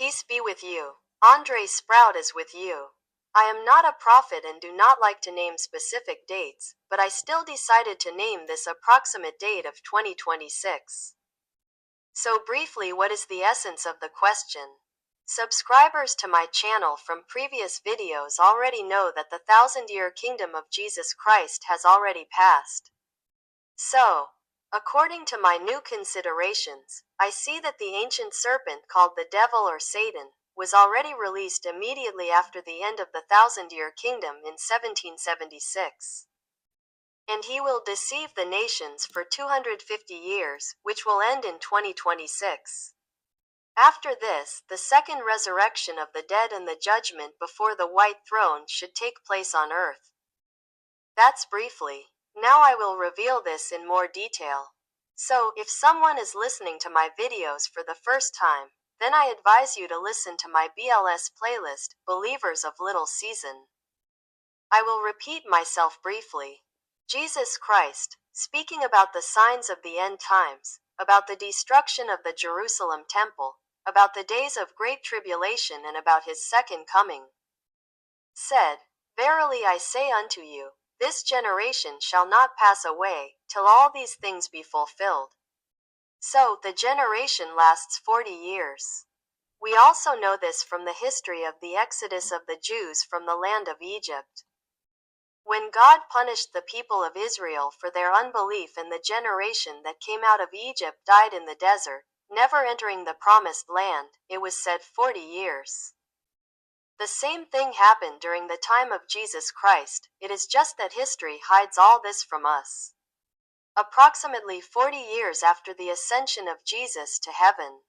Peace be with you. Andre Sprout is with you. I am not a prophet and do not like to name specific dates, but I still decided to name this approximate date of 2026. So briefly, what is the essence of the question? Subscribers to my channel from previous videos already know that the 1,000-year kingdom of Jesus Christ has already passed. So, according to my new considerations, I see that the ancient serpent called the devil or Satan was already released immediately after the end of the 1,000-year kingdom in 1776. And he will deceive the nations for 250 years, which will end in 2026. After this, the second resurrection of the dead and the judgment before the white throne should take place on earth. That's briefly. Now I will reveal this in more detail. So, if someone is listening to my videos for the first time, then I advise you to listen to my BLS playlist, Believers of Little Season. I will repeat myself briefly. Jesus Christ, speaking about the signs of the end times, about the destruction of the Jerusalem temple, about the days of great tribulation and about his second coming, said, Verily I say unto you, this generation shall not pass away, till all these things be fulfilled. So, the generation lasts 40 years. We also know this from the history of the exodus of the Jews from the land of Egypt. When God punished the people of Israel for their unbelief and the generation that came out of Egypt died in the desert, never entering the promised land, it was said 40 years. The same thing happened during the time of Jesus Christ, it is just that history hides all this from us. Approximately 40 years after the ascension of Jesus to heaven,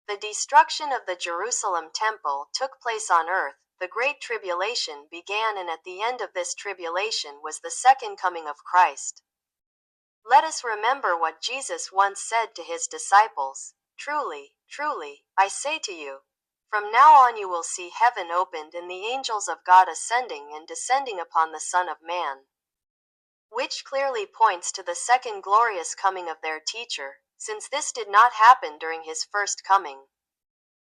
the destruction of the Jerusalem temple took place on earth, the Great Tribulation began, and at the end of this tribulation was the second coming of Christ. Let us remember what Jesus once said to his disciples, Truly, truly, I say to you, from now on you will see heaven opened and the angels of God ascending and descending upon the Son of Man. Which clearly points to the second glorious coming of their teacher, since this did not happen during his first coming.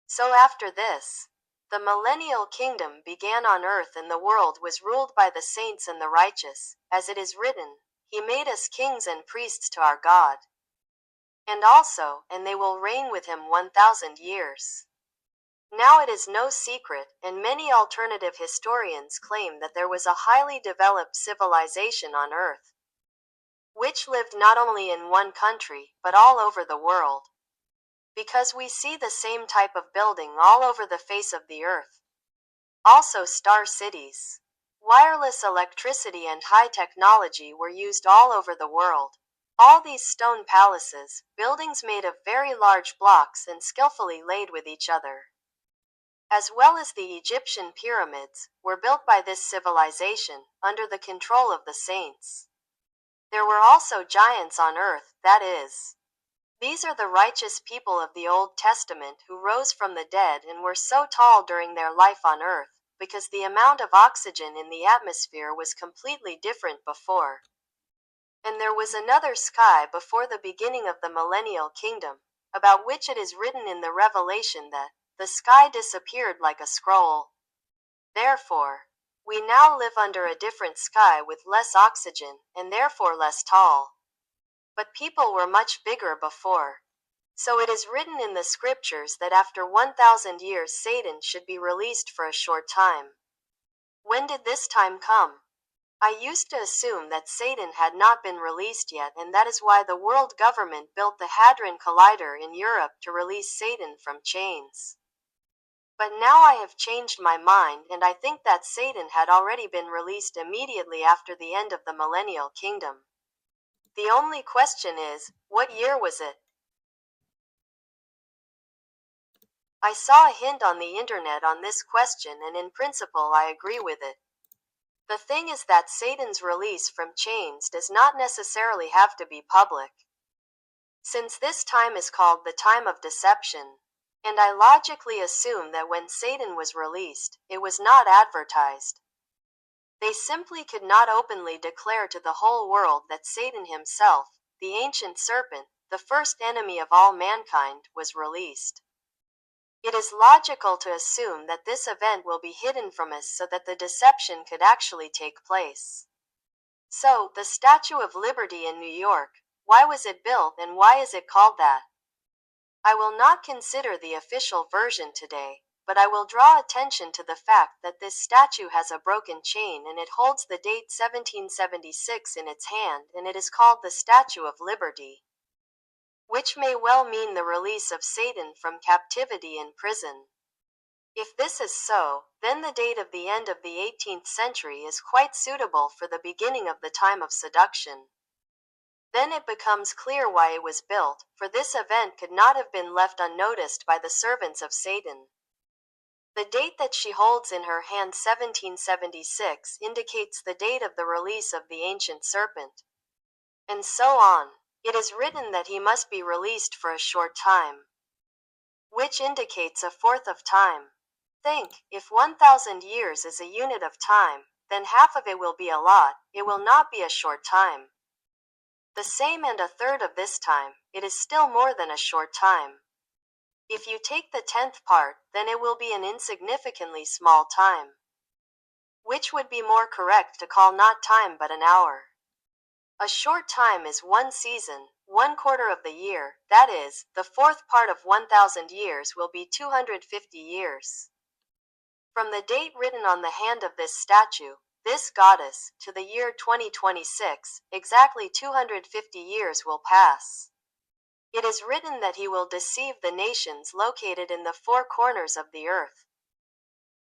So after this, the millennial kingdom began on earth and the world was ruled by the saints and the righteous, as it is written, He made us kings and priests to our God. And also, and they will reign with him 1,000 years. Now it is no secret, and many alternative historians claim that there was a highly developed civilization on Earth, which lived not only in one country, but all over the world. Because we see the same type of building all over the face of the Earth. Also star cities. Wireless electricity and high technology were used all over the world. All these stone palaces, buildings made of very large blocks and skillfully laid with each other, as well as the Egyptian pyramids, were built by this civilization, under the control of the saints. There were also giants on earth, that is, these are the righteous people of the Old Testament who rose from the dead and were so tall during their life on earth, because the amount of oxygen in the atmosphere was completely different before. And there was another sky before the beginning of the millennial kingdom, about which it is written in the Revelation that the sky disappeared like a scroll. Therefore, we now live under a different sky with less oxygen, and therefore less tall. But people were much bigger before. So it is written in the scriptures that after 1,000 years Satan should be released for a short time. When did this time come? I used to assume that Satan had not been released yet, and that is why the world government built the Hadron Collider in Europe to release Satan from chains. But now I have changed my mind, and I think that Satan had already been released immediately after the end of the millennial kingdom. The only question is, what year was it? I saw a hint on the internet on this question, and in principle I agree with it. The thing is that Satan's release from chains does not necessarily have to be public, since this time is called the time of deception. And I logically assume that when Satan was released, it was not advertised. They simply could not openly declare to the whole world that Satan himself, the ancient serpent, the first enemy of all mankind, was released. It is logical to assume that this event will be hidden from us so that the deception could actually take place. So, the Statue of Liberty in New York, why was it built and why is it called that? I will not consider the official version today, but I will draw attention to the fact that this statue has a broken chain and it holds the date 1776 in its hand, and it is called the Statue of Liberty, which may well mean the release of Satan from captivity in prison. If this is so, then the date of the end of the 18th century is quite suitable for the beginning of the time of seduction. Then it becomes clear why it was built, for this event could not have been left unnoticed by the servants of Satan. The date that she holds in her hand 1776 indicates the date of the release of the ancient serpent. And so on. It is written that he must be released for a short time, which indicates a fourth of time. Think, if 1,000 years is a unit of time, then half of it will be a lot, it will not be a short time. The same and a third of this time, it is still more than a short time. If you take the 10th part, then it will be an insignificantly small time. Which would be more correct to call not time but an hour. A short time is one season, 1/4 of the year, that is, the fourth part of 1,000 years will be 250 years. From the date written on the hand of this statue, this goddess, to the year 2026, exactly 250 years will pass. It is written that he will deceive the nations located in the four corners of the earth,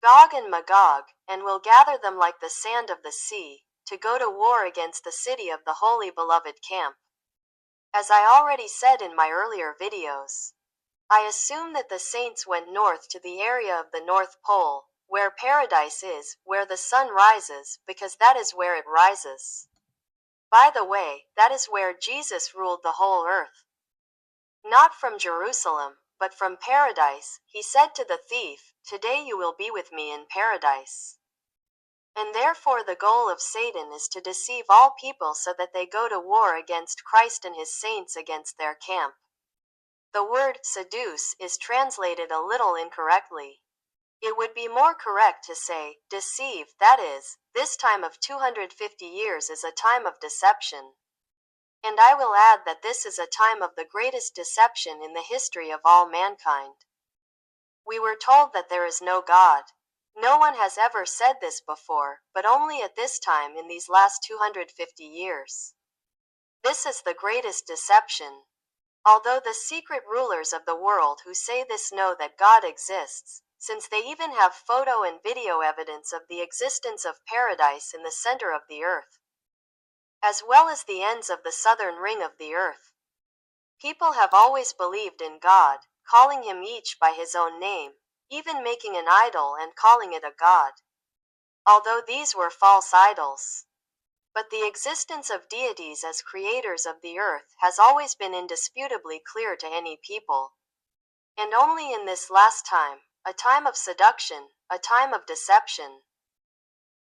Gog and Magog, and will gather them like the sand of the sea, to go to war against the city of the holy beloved camp. As I already said in my earlier videos, I assume that the saints went north to the area of the North Pole, where paradise is, where the sun rises, because that is where it rises. By the way, that is where Jesus ruled the whole earth. Not from Jerusalem, but from paradise. He said to the thief, "Today you will be with me in paradise." And therefore the goal of Satan is to deceive all people so that they go to war against Christ and his saints against their camp. The word seduce is translated a little incorrectly. It would be more correct to say deceive, that is, this time of 250 years is a time of deception. And I will add that this is a time of the greatest deception in the history of all mankind. We were told that there is no God. No one has ever said this before, but only at this time in these last 250 years. This is the greatest deception. Although the secret rulers of the world who say this know that God exists, since they even have photo and video evidence of the existence of paradise in the center of the earth, as well as the ends of the southern ring of the earth. People have always believed in God, calling him each by his own name, even making an idol and calling it a god, although these were false idols. But the existence of deities as creators of the earth has always been indisputably clear to any people. And only in this last time, a time of seduction, a time of deception,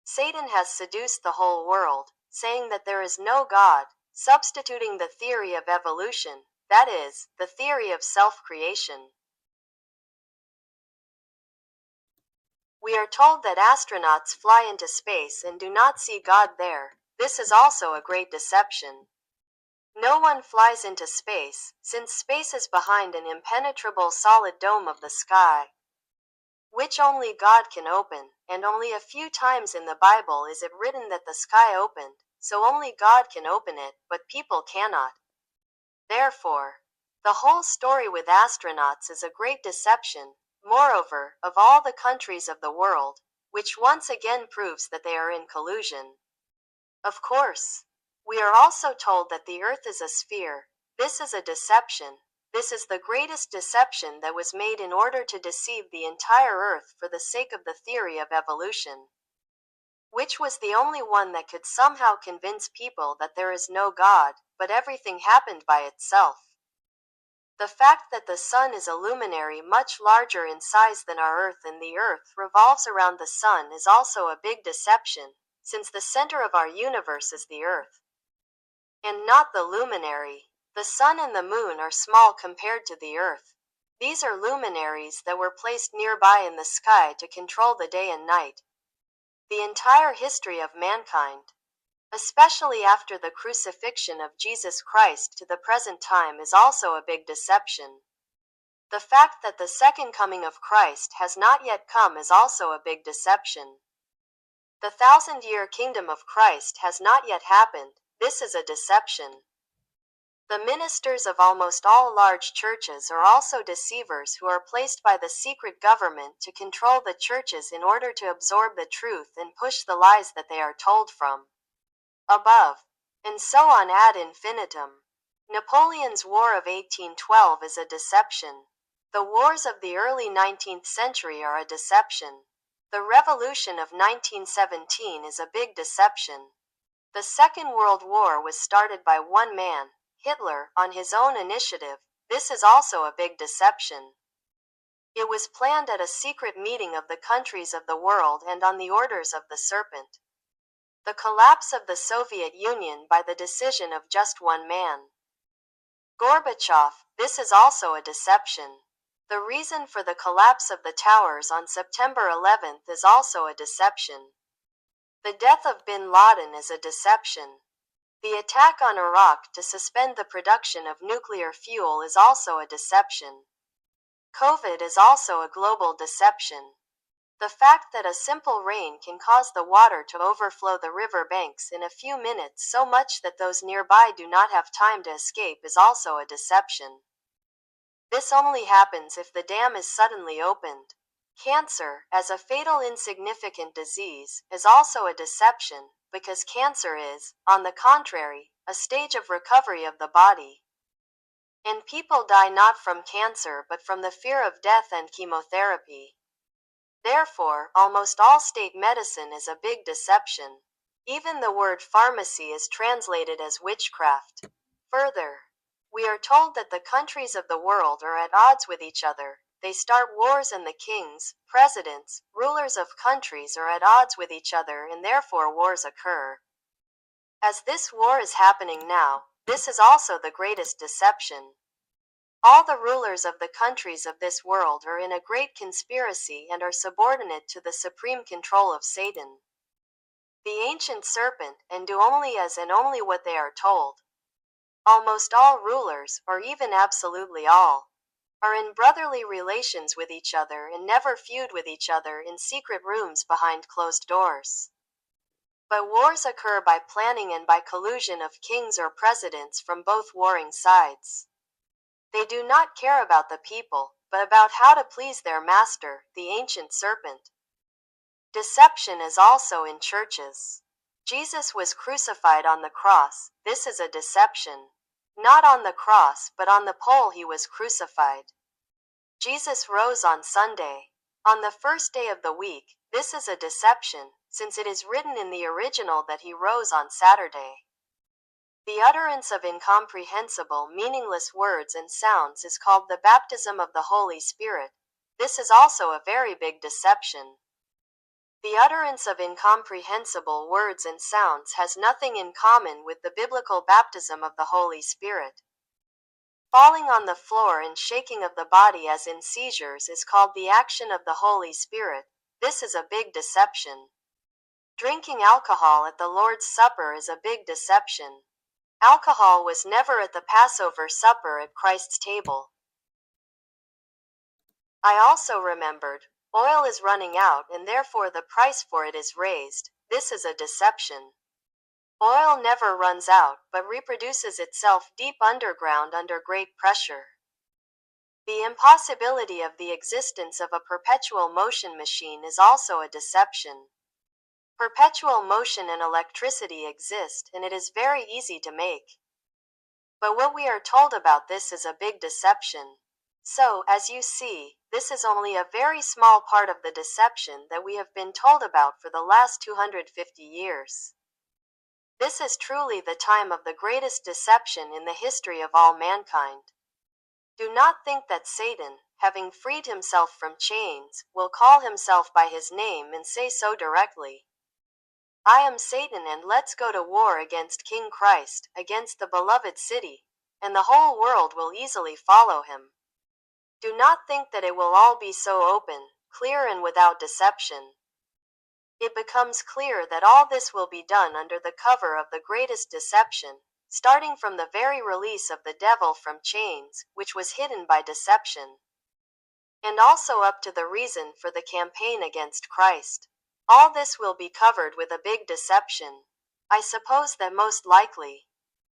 Satan has seduced the whole world, saying that there is no God, substituting the theory of evolution, that is, the theory of self-creation. We are told that astronauts fly into space and do not see God there. This is also a great deception. No one flies into space, since space is behind an impenetrable solid dome of the sky, which only God can open, and only a few times in the Bible is it written that the sky opened, so only God can open it, but people cannot. Therefore, the whole story with astronauts is a great deception, moreover, of all the countries of the world, which once again proves that they are in collusion. Of course, we are also told that the earth is a sphere. This is a deception. This is the greatest deception that was made in order to deceive the entire earth for the sake of the theory of evolution, which was the only one that could somehow convince people that there is no God, but everything happened by itself. The fact that the sun is a luminary much larger in size than our earth and the earth revolves around the sun is also a big deception, since the center of our universe is the earth, and not the luminary. The sun and the moon are small compared to the earth. These are luminaries that were placed nearby in the sky to control the day and night. The entire history of mankind, especially after the crucifixion of Jesus Christ to the present time, is also a big deception. The fact that the second coming of Christ has not yet come is also a big deception. The 1,000-year kingdom of Christ has not yet happened. This is a deception. The ministers of almost all large churches are also deceivers who are placed by the secret government to control the churches in order to absorb the truth and push the lies that they are told from above, and so on ad infinitum. Napoleon's War of 1812 is a deception. The wars of the early 19th century are a deception. The Revolution of 1917 is a big deception. The Second World War was started by one man, Hitler, on his own initiative. This is also a big deception. It was planned at a secret meeting of the countries of the world and on the orders of the serpent. The collapse of the Soviet Union by the decision of just one man, Gorbachev. This is also a deception. The reason for the collapse of the towers on September 11th is also a deception. The death of bin Laden is a deception. The attack on Iraq to suspend the production of nuclear fuel is also a deception. COVID is also a global deception. The fact that a simple rain can cause the water to overflow the river banks in a few minutes so much that those nearby do not have time to escape is also a deception. This only happens if the dam is suddenly opened. Cancer, as a fatal insignificant disease, is also a deception, because cancer is, on the contrary, a stage of recovery of the body. And people die not from cancer but from the fear of death and chemotherapy. Therefore, almost all state medicine is a big deception. Even the word pharmacy is translated as witchcraft. Further, we are told that the countries of the world are at odds with each other. They start wars and the kings, presidents, rulers of countries are at odds with each other and therefore wars occur. As this war is happening now, this is also the greatest deception. All the rulers of the countries of this world are in a great conspiracy and are subordinate to the supreme control of Satan, the ancient serpent, and do only as and only what they are told. Almost all rulers, or even absolutely all, are in brotherly relations with each other and never feud with each other in secret rooms behind closed doors. But wars occur by planning and by collusion of kings or presidents from both warring sides. They do not care about the people, but about how to please their master, the ancient serpent. Deception is also in churches. Jesus was crucified on the cross. This is a deception. Not on the cross, but on the pole he was crucified. Jesus rose on Sunday, on the first day of the week. This is a deception, since it is written in the original that he rose on Saturday. The utterance of incomprehensible, meaningless words and sounds is called the baptism of the Holy Spirit. This is also a very big deception. The utterance of incomprehensible words and sounds has nothing in common with the biblical baptism of the Holy Spirit. Falling on the floor and shaking of the body as in seizures is called the action of the Holy Spirit. This is a big deception. Drinking alcohol at the Lord's Supper is a big deception. Alcohol was never at the Passover supper at Christ's table. I also remembered, oil is running out and therefore the price for it is raised. This is a deception. Oil never runs out, but reproduces itself deep underground under great pressure. The impossibility of the existence of a perpetual motion machine is also a deception. Perpetual motion and electricity exist, and it is very easy to make. But what we are told about this is a big deception. So, as you see, this is only a very small part of the deception that we have been told about for the last 250 years. This is truly the time of the greatest deception in the history of all mankind. Do not think that Satan, having freed himself from chains, will call himself by his name and say so directly. I am Satan and let's go to war against King Christ, against the beloved city, and the whole world will easily follow him. Do not think that it will all be so open, clear and without deception. It becomes clear that all this will be done under the cover of the greatest deception, starting from the very release of the devil from chains, which was hidden by deception, and also up to the reason for the campaign against Christ. All this will be covered with a big deception. I suppose that most likely,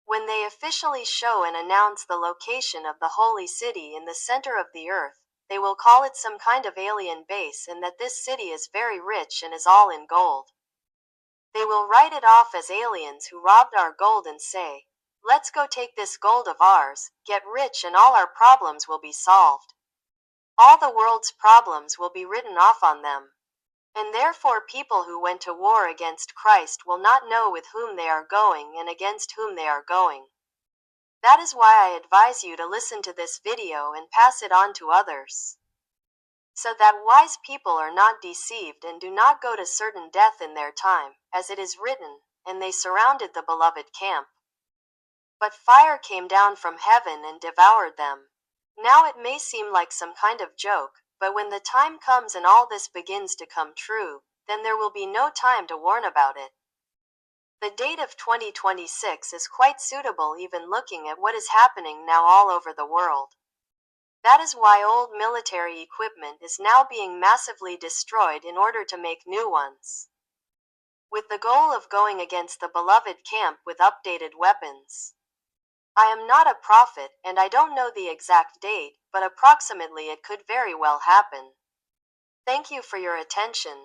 when they officially show and announce the location of the holy city in the center of the earth, they will call it some kind of alien base and that this city is very rich and is all in gold. They will write it off as aliens who robbed our gold and say, "Let's go take this gold of ours, get rich and all our problems will be solved." All the world's problems will be written off on them. And therefore people who went to war against Christ will not know with whom they are going and against whom they are going. That is why I advise you to listen to this video and pass it on to others, so that wise people are not deceived and do not go to certain death in their time, as it is written, "And they surrounded the beloved camp. But fire came down from heaven and devoured them." Now it may seem like some kind of joke, but when the time comes and all this begins to come true, then there will be no time to warn about it. The date of 2026 is quite suitable even looking at what is happening now all over the world. That is why old military equipment is now being massively destroyed in order to make new ones, with the goal of going against the beloved camp with updated weapons. I am not a prophet, and I don't know the exact date, but approximately it could very well happen. Thank you for your attention.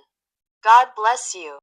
God bless you.